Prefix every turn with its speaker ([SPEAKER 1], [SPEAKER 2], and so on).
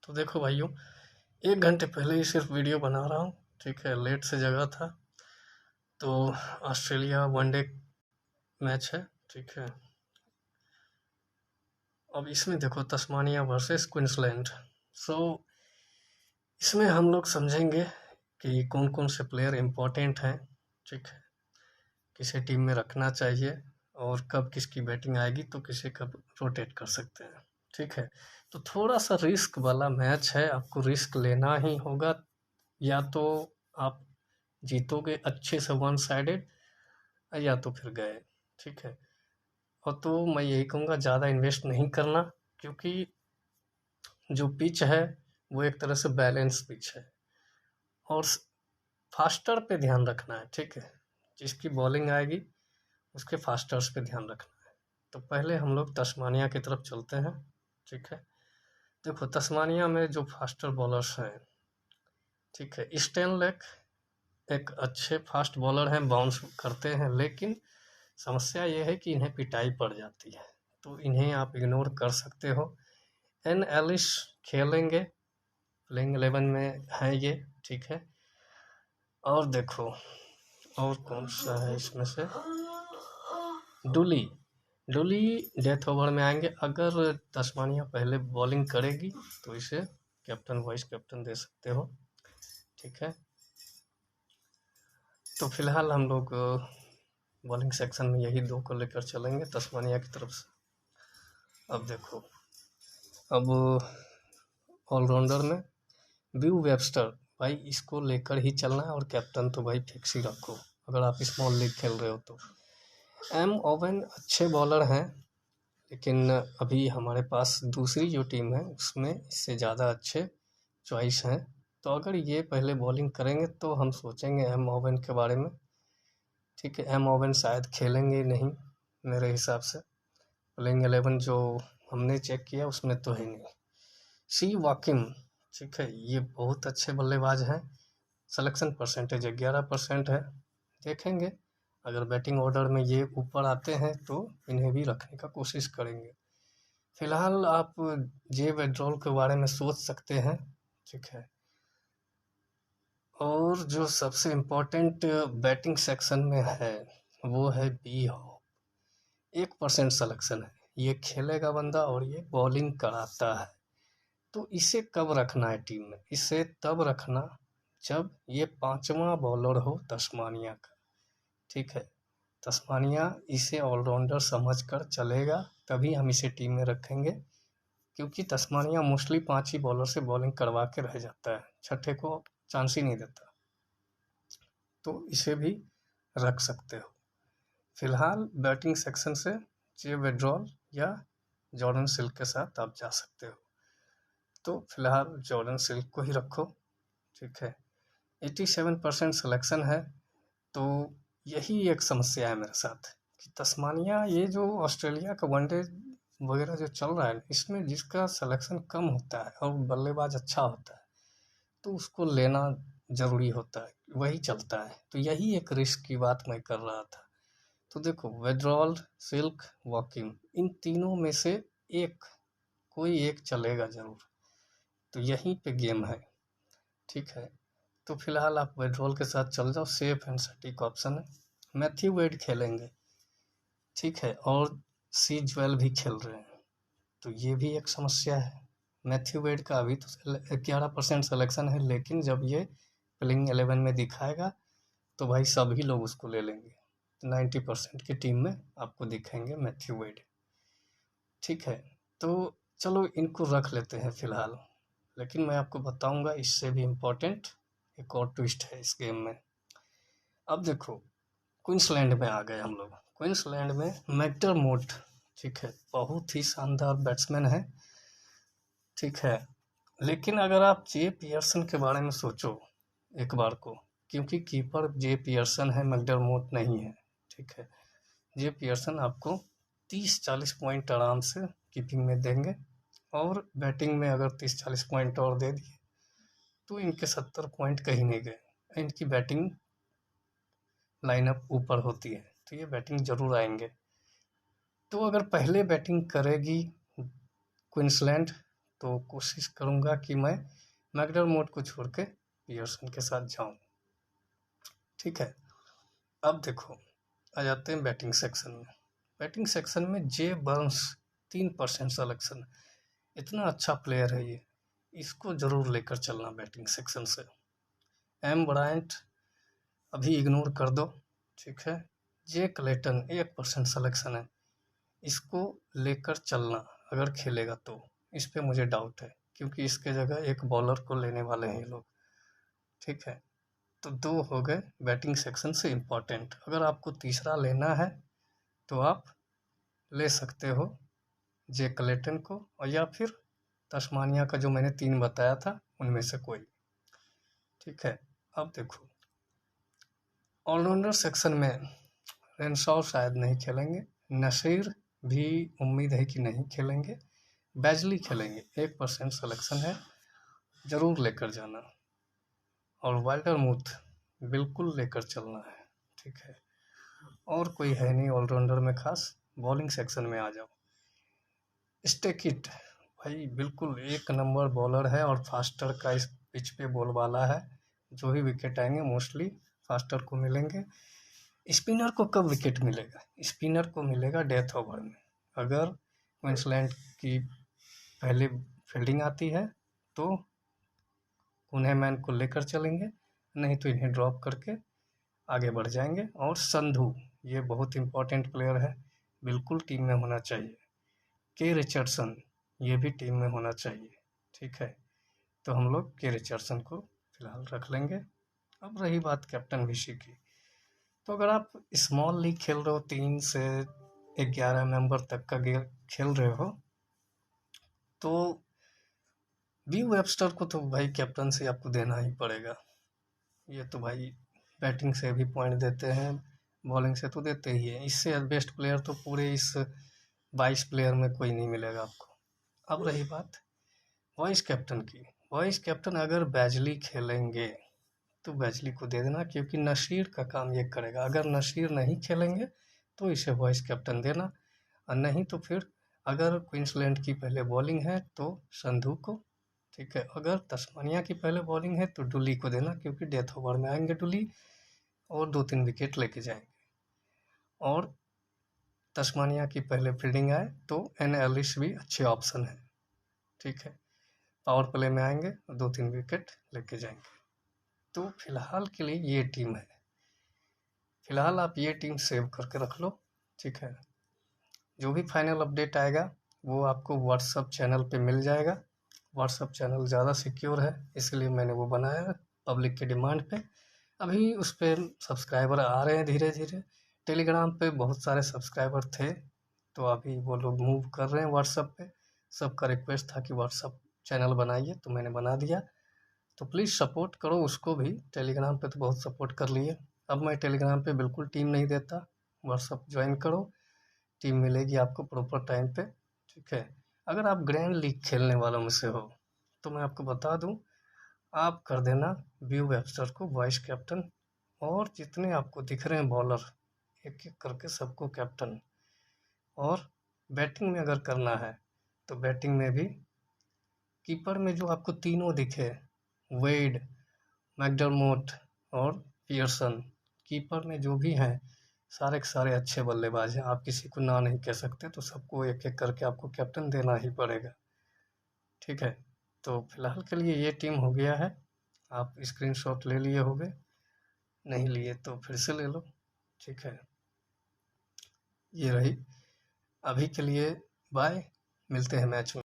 [SPEAKER 1] तो देखो भाइयों, 1 घंटे पहले ही सिर्फ वीडियो बना रहा हूँ, ठीक है। लेट से जगा था, तो ऑस्ट्रेलिया वनडे मैच है, ठीक है। अब इसमें देखो तस्मानिया वर्सेस क्वींसलैंड। सो इसमें हम लोग समझेंगे कि कौन कौन से प्लेयर इम्पोर्टेंट हैं, ठीक है, किसे टीम में रखना चाहिए और कब किसकी बैटिंग आएगी तो किसे कब रोटेट कर सकते हैं, ठीक है। तो थोड़ा सा रिस्क वाला मैच है, आपको रिस्क लेना ही होगा, या तो आप जीतोगे अच्छे से वन साइडेड, या तो फिर गए, ठीक है। और तो मैं यही कहूँगा ज़्यादा इन्वेस्ट नहीं करना, क्योंकि जो पिच है वो एक तरह से बैलेंस पिच है, और फास्टर पे ध्यान रखना है, ठीक है। जिसकी बॉलिंग आएगी उसके फास्टर्स पे ध्यान रखना है। तो पहले हम लोग तस्मानिया की तरफ चलते हैं, ठीक है। देखो तस्मानिया में जो फास्टर बॉलर्स हैं, ठीक है, स्टेनलेक एक अच्छे फास्ट बॉलर हैं, बाउंस करते हैं, लेकिन समस्या ये है कि इन्हें पिटाई पड़ जाती है, तो इन्हें आप इग्नोर कर सकते हो। एन एलिस खेलेंगे, प्लेइंग 11 में है ये, ठीक है। और देखो और कौन सा है इसमें से, डुली डुली डेथ ओवर में आएंगे। अगर तस्मानिया पहले बॉलिंग करेगी तो इसे कैप्टन वाइस कैप्टन दे सकते हो, ठीक है। तो फिलहाल हम लोग बॉलिंग सेक्शन में यही दो को लेकर चलेंगे तस्मानिया की तरफ से। अब देखो, अब ऑलराउंडर में ब्यू वेबस्टर, भाई इसको लेकर ही चलना है, और कैप्टन तो भाई फिक्स ही रखो अगर आप स्मॉल लीग खेल रहे हो तो। एम ओवन अच्छे बॉलर हैं, लेकिन अभी हमारे पास दूसरी जो टीम है उसमें इससे ज़्यादा अच्छे चॉइस हैं, तो अगर ये पहले बॉलिंग करेंगे तो हम सोचेंगे एम ओवन के बारे में, ठीक है। एम ओवन शायद खेलेंगे नहीं मेरे हिसाब से, प्लेइंग 11 जो हमने चेक किया उसमें तो है नहीं। सी वॉकिम, ठीक है, ये बहुत अच्छे बल्लेबाज हैं, सिलेक्शन परसेंटेज 11% है। देखेंगे अगर बैटिंग ऑर्डर में ये ऊपर आते हैं तो इन्हें भी रखने का कोशिश करेंगे। फिलहाल आप जे वेड्रॉल के बारे में सोच सकते हैं, ठीक है। और जो सबसे इम्पोर्टेंट बैटिंग सेक्शन में है वो है बी हॉप, 1% सिलेक्शन है, ये खेलेगा बंदा और ये बॉलिंग कराता है। तो इसे कब रखना है टीम में, इसे तब रखना जब ये 5वां बॉलर हो तस्मानिया का, ठीक है। तस्मानिया इसे ऑलराउंडर समझकर चलेगा तभी हम इसे टीम में रखेंगे, क्योंकि तस्मानिया मोस्टली 5 ही बॉलर से बॉलिंग करवा के रह जाता है, छठे को चांस ही नहीं देता, तो इसे भी रख सकते हो। फिलहाल बैटिंग सेक्शन से जे वेड्रॉल या जॉर्डन सिल्क के साथ आप जा सकते हो, तो फिलहाल जॉर्डन सिल्क को ही रखो, ठीक है। 87% सिलेक्शन है, तो यही एक समस्या है मेरे साथ कि तस्मानिया ये जो ऑस्ट्रेलिया का वनडे वगैरह जो चल रहा है इसमें जिसका सिलेक्शन कम होता है और बल्लेबाज अच्छा होता है तो उसको लेना ज़रूरी होता है, वही चलता है। तो यही एक रिस्क की बात मैं कर रहा था। तो देखो वेड्रॉल, सिल्क, वॉकिंग, इन तीनों में से एक कोई एक चलेगा ज़रूर, तो यहीं पे गेम है, ठीक है। तो फिलहाल आप वेड्रॉल के साथ चल जाओ, सेफ एंड सटीक ऑप्शन है। मैथ्यू वेड खेलेंगे, ठीक है, और सी ज्वेल भी खेल रहे हैं, तो ये भी एक समस्या है। मैथ्यू वेड का अभी तो 11% सिलेक्शन है, लेकिन जब ये प्लेइंग 11 में दिखाएगा तो भाई सभी लोग उसको ले लेंगे, 90% की टीम में आपको दिखेंगे मैथ्यू वेड, ठीक है। तो चलो इनको रख लेते हैं फिलहाल, लेकिन मैं आपको बताऊंगा इससे भी इम्पोर्टेंट एक और ट्विस्ट है इस गेम में। अब देखो क्वींसलैंड में आ गए हम लोग। क्वींसलैंड में मैकडरमोट, ठीक है, बहुत ही शानदार बैट्समैन है, ठीक है। लेकिन अगर आप जे पियर्सन के बारे में सोचो एक बार को, क्योंकि कीपर जे पियर्सन है, मैकडरमोट नहीं है, ठीक है। जे पियर्सन आपको 30-40 पॉइंट आराम से कीपिंग में देंगे, और बैटिंग में अगर 30-40 पॉइंट और दे दिए तो इनके 70 पॉइंट कहीं नहीं गए। इनकी बैटिंग लाइनअप ऊपर होती है, तो ये बैटिंग जरूर आएंगे। तो अगर पहले बैटिंग करेगी क्वींसलैंड तो कोशिश करूँगा कि मैं मैकडरमोट को छोड़ के पियर्सन के साथ जाऊँ। ठीक है, अब देखो आ जाते हैं बैटिंग सेक्शन में। बैटिंग सेक्शन में जे बर्न्स 3% सलेक्शन, इतना अच्छा प्लेयर है ये, इसको ज़रूर लेकर चलना बैटिंग सेक्शन से। एम ब्रायंट अभी इग्नोर कर दो, ठीक है। जे क्लेटन 1% सलेक्शन है, इसको लेकर चलना अगर खेलेगा तो। इस पे मुझे डाउट है क्योंकि इसके जगह एक बॉलर को लेने वाले हैं ये लोग, ठीक है। तो 2 हो गए बैटिंग सेक्शन से इम्पोर्टेंट। अगर आपको तीसरा लेना है तो आप ले सकते हो जे क्लेटन को, और या फिर तस्मानिया का जो मैंने 3 बताया था उनमें से कोई, ठीक है। अब देखो ऑलराउंडर सेक्शन में रेनशॉ शायद नहीं खेलेंगे, नसीर भी उम्मीद है कि नहीं खेलेंगे, बैजली खेलेंगे, 1% सलेक्शन है, ज़रूर लेकर जाना। और वाल्टरमुथ बिल्कुल लेकर चलना है, ठीक है। और कोई है नहीं ऑलराउंडर में खास। बॉलिंग सेक्शन में आ जाओ, स्टेकिट भाई बिल्कुल 1 नंबर बॉलर है और फास्टर का इस पिच पे बोलबाला है। जो भी विकेट आएंगे मोस्टली फास्टर को मिलेंगे। स्पिनर को कब विकेट मिलेगा? स्पिनर को मिलेगा डेथ ओवर में। अगर क्वींसलैंड की पहले फील्डिंग आती है तो उन्हें मैन को लेकर चलेंगे, नहीं तो इन्हें ड्रॉप करके आगे बढ़ जाएंगे। और संधू ये बहुत इंपॉर्टेंट प्लेयर है, बिल्कुल टीम में होना चाहिए। के रिचर्डसन ये भी टीम में होना चाहिए, ठीक है। तो हम लोग के रिचर्डसन को फिलहाल रख लेंगे। अब रही बात कैप्टन विशी की, तो अगर आप स्मॉल लीग खेल रहे हो, 3 से 11 मेंबर तक का गेम खेल रहे हो, तो बी वेबस्टर को तो भाई कैप्टन से आपको देना ही पड़ेगा। ये तो भाई बैटिंग से भी पॉइंट देते हैं, बॉलिंग से तो देते ही है। इससे बेस्ट प्लेयर तो पूरे इस 22 प्लेयर में कोई नहीं मिलेगा आपको। अब रही बात वाइस कैप्टन की। वाइस कैप्टन अगर बैजली खेलेंगे तो बैजली को दे देना, क्योंकि नसीर का काम ये करेगा। अगर नसीर नहीं खेलेंगे तो इसे वाइस कैप्टन देना, और नहीं तो फिर अगर क्वींसलैंड की पहले बॉलिंग है तो संधू को, ठीक है। अगर तस्मानिया की पहले बॉलिंग है तो डुली को देना, क्योंकि डेथ ओवर में आएंगे डुली और 2-3 विकेट लेके जाएंगे। और तस्मानिया की पहले फील्डिंग आए तो एन एलिस भी अच्छे ऑप्शन है, ठीक है। पावर प्ले में आएंगे और 2-3 विकेट लेके जाएंगे। तो फिलहाल के लिए ये टीम है, फिलहाल आप ये टीम सेव करके रख लो, ठीक है। जो भी फाइनल अपडेट आएगा वो आपको व्हाट्सअप चैनल पे मिल जाएगा। व्हाट्सअप चैनल ज़्यादा सिक्योर है, इसलिए मैंने वो बनाया है पब्लिक के डिमांड पे। अभी उस पर सब्सक्राइबर आ रहे हैं धीरे धीरे। टेलीग्राम पे बहुत सारे सब्सक्राइबर थे, तो अभी वो लोग मूव कर रहे हैं व्हाट्सअप पे। सबका रिक्वेस्ट था कि व्हाट्सअप चैनल बनाइए, तो मैंने बना दिया। तो प्लीज़ सपोर्ट करो उसको भी। टेलीग्राम पे तो बहुत सपोर्ट कर लिए, अब मैं टेलीग्राम पे बिल्कुल टीम नहीं देता। व्हाट्सअप ज्वाइन करो, टीम मिलेगी आपको प्रॉपर टाइम पे, ठीक है। अगर आप ग्रैंड लीग खेलने वालों में से हो तो मैं आपको बता दूं, आप कर देना व्यू वेबस्टर को वाइस कैप्टन, और जितने आपको दिख रहे हैं बॉलर एक एक करके सबको कैप्टन। और बैटिंग में अगर करना है तो बैटिंग में भी कीपर में जो आपको तीनों दिखे, वेड, मैकडरमोट और पियर्सन, कीपर में जो भी हैं सारे के सारे अच्छे बल्लेबाज हैं। आप किसी को ना नहीं कह सकते, तो सबको एक एक करके आपको कैप्टन देना ही पड़ेगा, ठीक है। तो फिलहाल के लिए ये टीम हो गया है। आप स्क्रीनशॉट ले लिए होंगे, नहीं लिए तो फिर से ले लो, ठीक है। ये रही अभी के लिए, बाय, मिलते हैं मैच में।